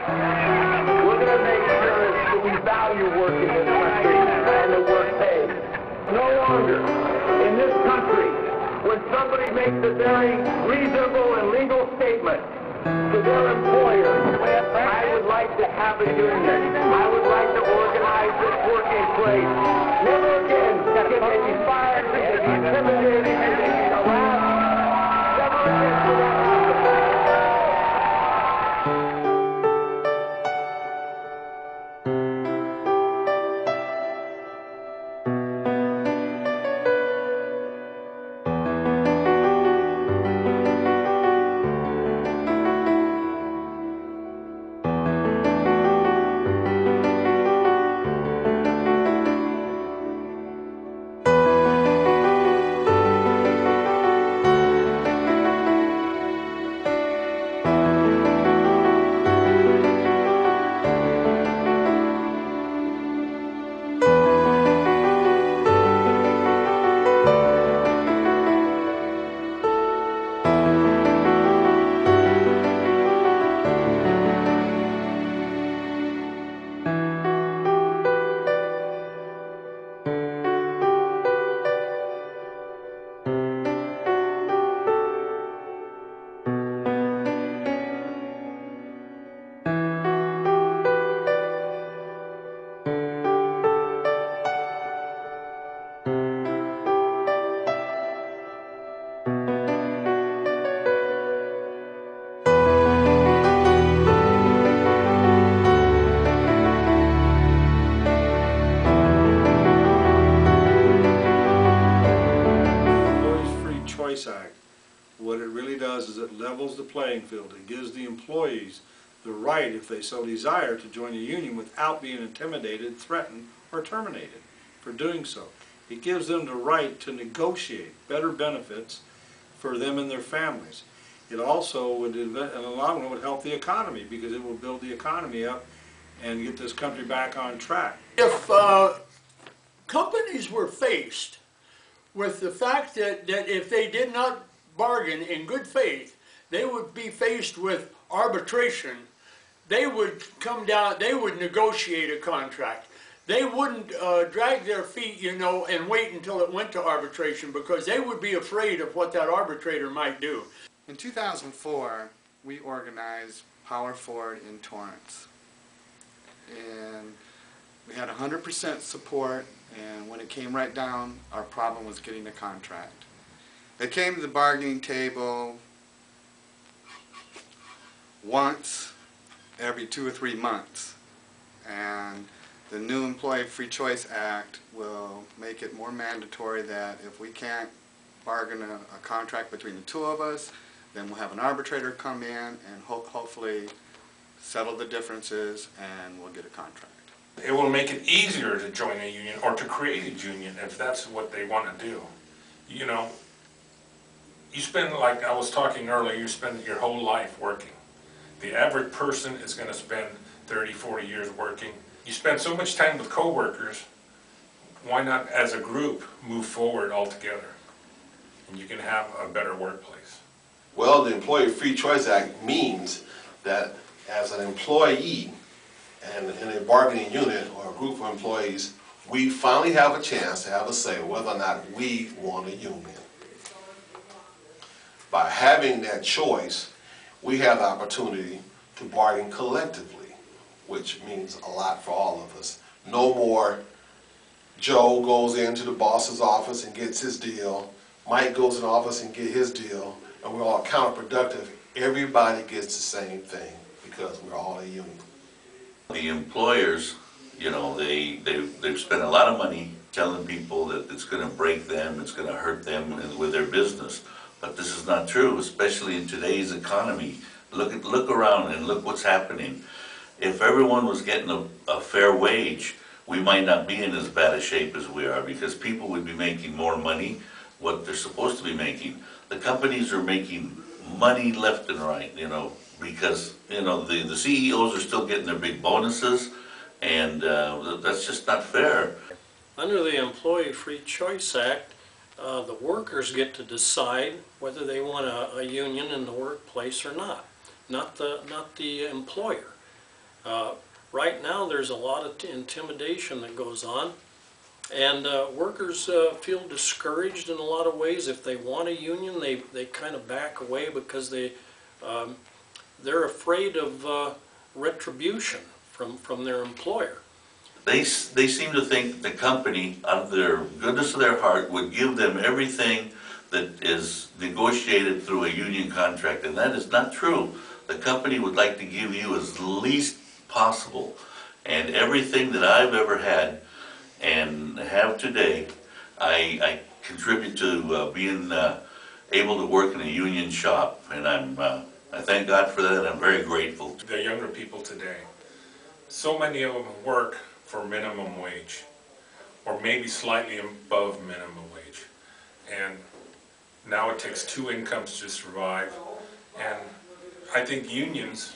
We're going to make sure that we value work in this country and the work pays. No longer in this country, when somebody makes a very reasonable and legal statement to their employer, I would like to have a union. I would like to organize this working place. Never again can they be fired, can they be intimidated, can they be harassed. Never again will that happen. Act. What it really does is it levels the playing field. It gives the employees the right, if they so desire, to join a union without being intimidated, threatened, or terminated for doing so. It gives them the right to negotiate better benefits for them and their families. It also would, in the long run, would help the economy, because it will build the economy up and get this country back on track. If companies were faced with the fact that if they did not bargain in good faith, they would be faced with arbitration, they would come down, they would negotiate a contract. They wouldn't drag their feet, you know, and wait until it went to arbitration, because they would be afraid of what that arbitrator might do. In 2004, we organized Power Forward in Torrance. And we had 100% support, and when it came right down, our problem was getting a contract. They came to the bargaining table once every 2 or 3 months, and the new Employee Free Choice Act will make it more mandatory that if we can't bargain a contract between the two of us, then we'll have an arbitrator come in and hopefully settle the differences, and we'll get a contract. It will make it easier to join a union or to create a union if that's what they want to do. You know, you spend, like I was talking earlier, you spend your whole life working. The average person is going to spend 30, 40 years working. You spend so much time with coworkers, why not as a group move forward all together? And you can have a better workplace. Well, the Employee Free Choice Act means that as an employee and in a bargaining unit or a group of employees, we finally have a chance to have a say whether or not we want a union. By having that choice, we have the opportunity to bargain collectively, which means a lot for all of us. No more Joe goes into the boss's office and gets his deal, Mike goes in the office and gets his deal, and we're all counterproductive. Everybody gets the same thing because we're all a union. The employers, you know, they've spent a lot of money telling people that it's going to break them, it's going to hurt them with their business. But this is not true, especially in today's economy. Look around and look what's happening. If everyone was getting a fair wage, we might not be in as bad a shape as we are, because people would be making more money, what they're supposed to be making. The companies are making money left and right, you know, because, you know, the CEOs are still getting their big bonuses, and that's just not fair. Under the Employee Free Choice Act, the workers get to decide whether they want a union in the workplace or not the employer. Right now, there's a lot of intimidation that goes on, and workers feel discouraged in a lot of ways. If they want a union, they kind of back away because they're afraid of retribution from their employer. They seem to think the company, out of their goodness of their heart, would give them everything that is negotiated through a union contract, and that is not true. The company would like to give you as least possible, and everything that I've ever had and have today, I contribute to being able to work in a union shop, and I thank God for that. I'm very grateful. The younger people today, so many of them work for minimum wage, or maybe slightly above minimum wage, and now it takes 2 incomes to survive. And I think unions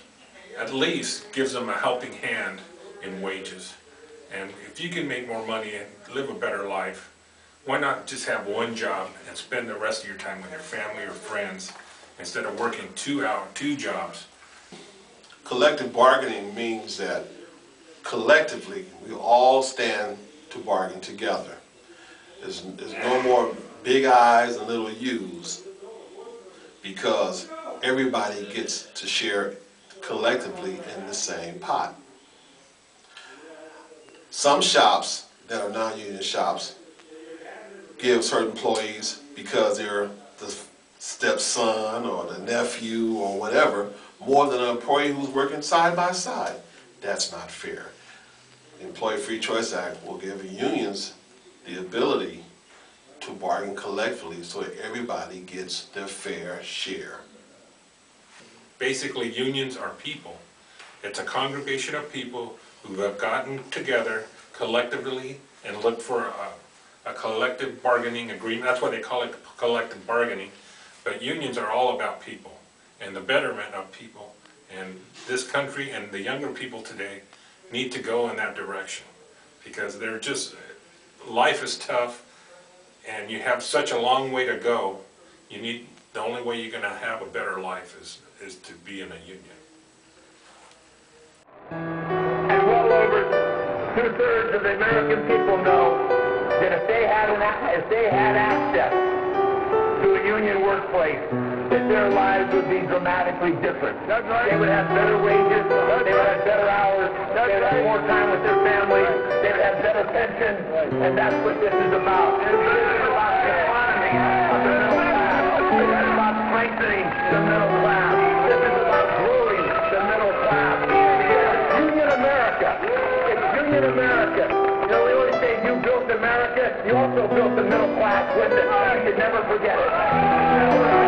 at least gives them a helping hand in wages. And if you can make more money and live a better life, why not just have one job and spend the rest of your time with your family or friends instead of working 2 jobs? Collective bargaining means that collectively we all stand to bargain together. There's no more big I's and little U's, because everybody gets to share collectively in the same pot. Some shops that are non-union shops give certain employees, because they're the stepson or the nephew or whatever, more than an employee who's working side by side. That's not fair. The Employee Free Choice Act will give unions the ability to bargain collectively so that everybody gets their fair share. Basically, unions are people. It's a congregation of people who have gotten together collectively and looked for a collective bargaining agreement. That's why they call it collective bargaining. But unions are all about people and the betterment of people. And this country and the younger people today need to go in that direction, because they're just, life is tough and you have such a long way to go. You need, the only way you're going to have a better life is to be in a union. And well over 2/3 of the American people know that if they had access to a union workplace, that their lives would be dramatically different. That's right. They would have better wages, they would have better hours, they would have more time with their families, they would have better pensions, and that's what this is about. This is about the economy of the middle class. This is about strengthening the middle class. This is about growing the middle class. It's Union America. It's Union America. You know, we always say you built America, you also built the middle class with it. You should never forget it.